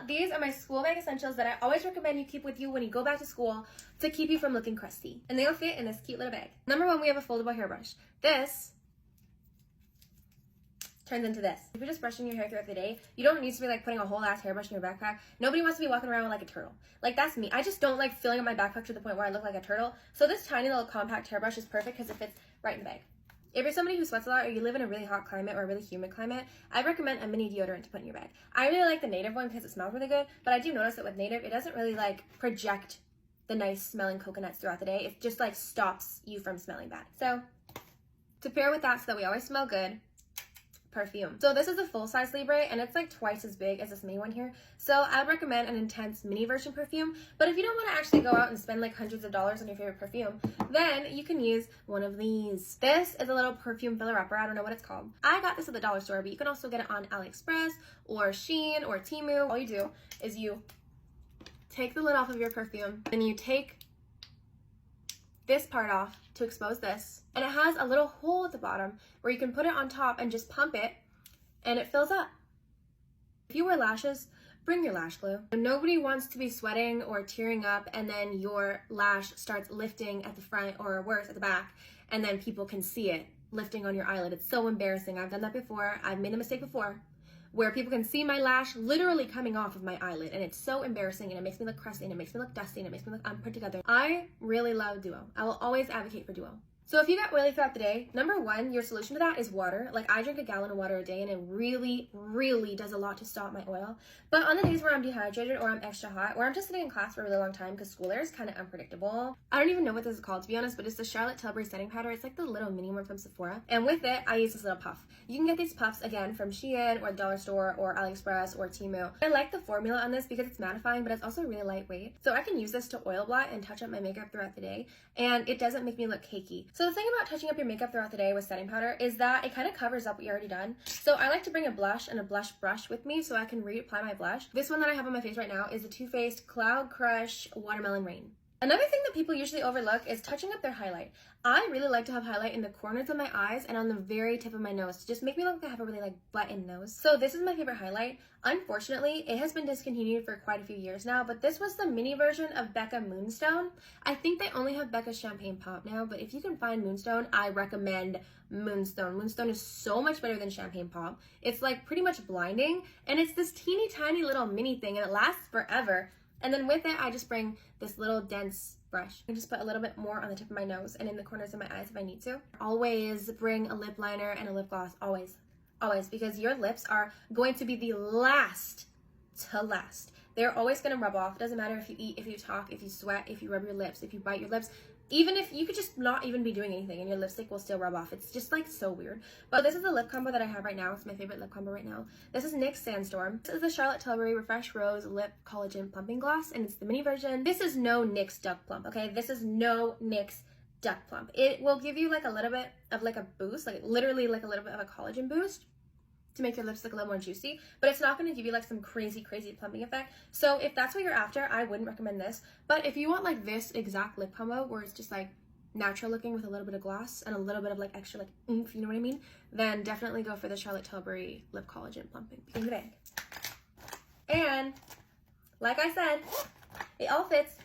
these are my school bag essentials that I always recommend you keep with you when you go back to school to keep you from looking crusty. And they all fit in this cute little bag. Number one, we have a foldable hairbrush. This turns into this. If you're just brushing your hair throughout the day, you don't need to be like putting a whole ass hairbrush in your backpack. Nobody wants to be walking around with like a turtle. Like that's me. I just don't like filling up my backpack to the point where I look like a turtle. So this tiny little compact hairbrush is perfect because it fits right in the bag. If you're somebody who sweats a lot or you live in a really hot climate or a really humid climate, I recommend a mini deodorant to put in your bag. I really like the Native one because it smells really good, but I do notice that with Native, it doesn't really like project the nice smelling coconuts throughout the day. It just like stops you from smelling bad. So to pair with that so that we always smell good, perfume. So this is a full-size Libre and it's like twice as big as this mini one here. So I'd recommend an intense mini version perfume. But if you don't want to actually go out and spend like hundreds of dollars on your favorite perfume, then you can use one of these. This is a little perfume filler upper. I don't know what it's called. I got this at the dollar store, but you can also get it on AliExpress or Shein or Temu. All you do is you take the lid off of your perfume and you take this part off to expose this, and it has a little hole at the bottom where you can put it on top and just pump it and it fills up. If you wear lashes, bring your lash glue. Nobody wants to be sweating or tearing up and then your lash starts lifting at the front or worse at the back and then people can see it lifting on your eyelid. It's so embarrassing. I've done that before. I've made a mistake before where people can see my lash literally coming off of my eyelid, and it's so embarrassing, and it makes me look crusty, and it makes me look dusty, and it makes me look unput together. I really love Duo. I will always advocate for Duo. So if you get oily throughout the day, number one, your solution to that is water. Like I drink a gallon of water a day and it really, really does a lot to stop my oil. But on the days where I'm dehydrated or I'm extra hot or I'm just sitting in class for a really long time because school air is kind of unpredictable. I don't even know what this is called to be honest, but it's the Charlotte Tilbury setting powder. It's like the little mini one from Sephora. And with it, I use this little puff. You can get these puffs again from Shein or the dollar store or AliExpress or Temu. I like the formula on this because it's mattifying, but it's also really lightweight. So I can use this to oil blot and touch up my makeup throughout the day. And it doesn't make me look cakey. So the thing about touching up your makeup throughout the day with setting powder is that it kind of covers up what you already done. So I like to bring a blush and a blush brush with me so I can reapply my blush. This one that I have on my face right now is the Too Faced Cloud Crush Watermelon Rain. Another thing that people usually overlook is touching up their highlight. I really like to have highlight in the corners of my eyes and on the very tip of my nose to just make me look like I have a really like button nose. So this is my favorite highlight. Unfortunately, it has been discontinued for quite a few years now, but this was the mini version of Becca Moonstone. I think they only have Becca Champagne Pop now, but if you can find Moonstone, I recommend Moonstone. Moonstone is so much better than Champagne Pop. It's like pretty much blinding, and it's this teeny tiny little mini thing, and it lasts forever. And then with it, I just bring this little dense brush. I just put a little bit more on the tip of my nose and in the corners of my eyes if I need to. Always bring a lip liner and a lip gloss, always. Always, because your lips are going to be the last to last. They're always gonna rub off. It doesn't matter if you eat, if you talk, if you sweat, if you rub your lips, if you bite your lips. Even if you could just not even be doing anything and your lipstick will still rub off. It's just like so weird. But this is the lip combo that I have right now. It's my favorite lip combo right now. This is NYX Sandstorm. This is the Charlotte Tilbury Refresh Rose Lip Collagen Plumping Gloss, and it's the mini version. This is no NYX Duck Plump, okay? This is no NYX Duck Plump. It will give you like a little bit of like a boost, like literally like a little bit of a collagen boost to make your lips look a little more juicy, but it's not going to give you like some crazy plumping effect. So if that's what you're after, I wouldn't recommend this. But if you want like this exact lip combo where it's just like natural looking with a little bit of gloss and a little bit of like extra like oomph, you know what I mean, then definitely go for the Charlotte Tilbury Lip Collagen Plumping in the bag. And like I said, it all fits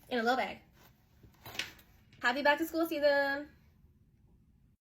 in a little bag. Happy back to school season.